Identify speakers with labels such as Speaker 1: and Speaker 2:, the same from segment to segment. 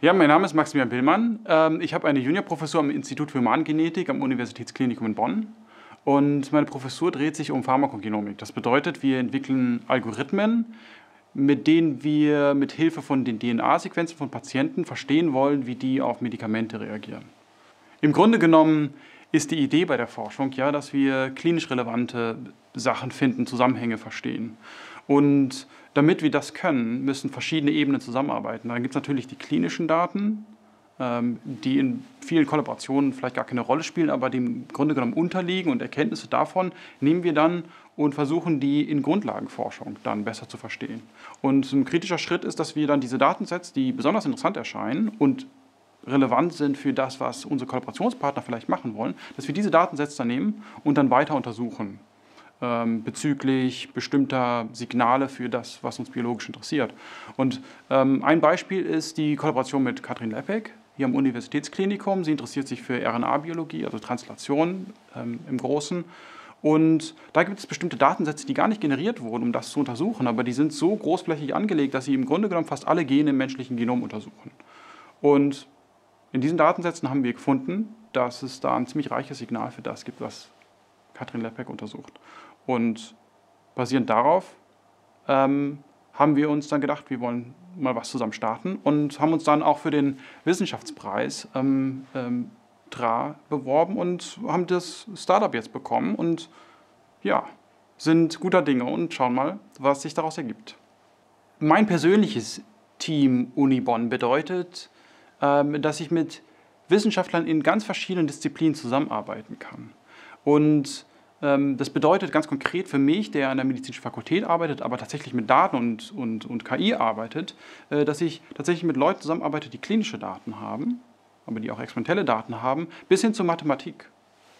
Speaker 1: Ja, mein Name ist Maximilian Billmann. Ich habe eine Juniorprofessur am Institut für Humangenetik am Universitätsklinikum in Bonn. Und meine Professur dreht sich um Pharmakogenomik. Das bedeutet, wir entwickeln Algorithmen, mit denen wir mit Hilfe von den DNA-Sequenzen von Patienten verstehen wollen, wie die auf Medikamente reagieren. Im Grunde genommen ist die Idee bei der Forschung ja, dass wir klinisch relevante Sachen finden, Zusammenhänge verstehen. Und damit wir das können, müssen verschiedene Ebenen zusammenarbeiten. Dann gibt es natürlich die klinischen Daten, die in vielen Kollaborationen vielleicht gar keine Rolle spielen, aber dem im Grunde genommen unterliegen, und Erkenntnisse davon nehmen wir dann und versuchen, die in Grundlagenforschung dann besser zu verstehen. Und ein kritischer Schritt ist, dass wir dann diese Datensets, die besonders interessant erscheinen und relevant sind für das, was unsere Kollaborationspartner vielleicht machen wollen, dass wir diese Datensets dann nehmen und dann weiter untersuchen bezüglich bestimmter Signale für das, was uns biologisch interessiert. Und ein Beispiel ist die Kollaboration mit Katrin Lepek hier am Universitätsklinikum. Sie interessiert sich für RNA-Biologie, also Translation im Großen. Und da gibt es bestimmte Datensätze, die gar nicht generiert wurden, um das zu untersuchen, aber die sind so großflächig angelegt, dass sie im Grunde genommen fast alle Gene im menschlichen Genom untersuchen. Und in diesen Datensätzen haben wir gefunden, dass es da ein ziemlich reiches Signal für das gibt, was Katrin Lepek untersucht. Und basierend darauf haben wir uns dann gedacht, wir wollen mal was zusammen starten und haben uns dann auch für den Wissenschaftspreis TRA beworben und haben das Startup jetzt bekommen und ja, sind guter Dinge und schauen mal, was sich daraus ergibt. Mein persönliches Team Uni Bonn bedeutet, dass ich mit Wissenschaftlern in ganz verschiedenen Disziplinen zusammenarbeiten kann. Und das bedeutet ganz konkret für mich, der an der medizinischen Fakultät arbeitet, aber tatsächlich mit Daten und KI arbeitet, dass ich tatsächlich mit Leuten zusammenarbeite, die klinische Daten haben, aber die auch experimentelle Daten haben, bis hin zur Mathematik.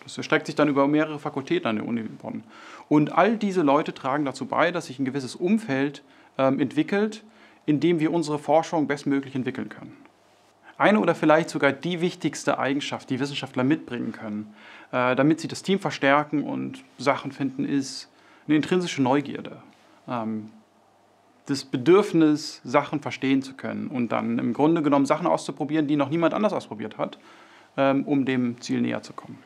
Speaker 1: Das erstreckt sich dann über mehrere Fakultäten an der Uni Bonn. Und all diese Leute tragen dazu bei, dass sich ein gewisses Umfeld entwickelt, in dem wir unsere Forschung bestmöglich entwickeln können. Eine oder vielleicht sogar die wichtigste Eigenschaft, die Wissenschaftler mitbringen können, damit sie das Team verstärken und Sachen finden, ist eine intrinsische Neugierde. Das Bedürfnis, Sachen verstehen zu können und dann im Grunde genommen Sachen auszuprobieren, die noch niemand anders ausprobiert hat, um dem Ziel näher zu kommen.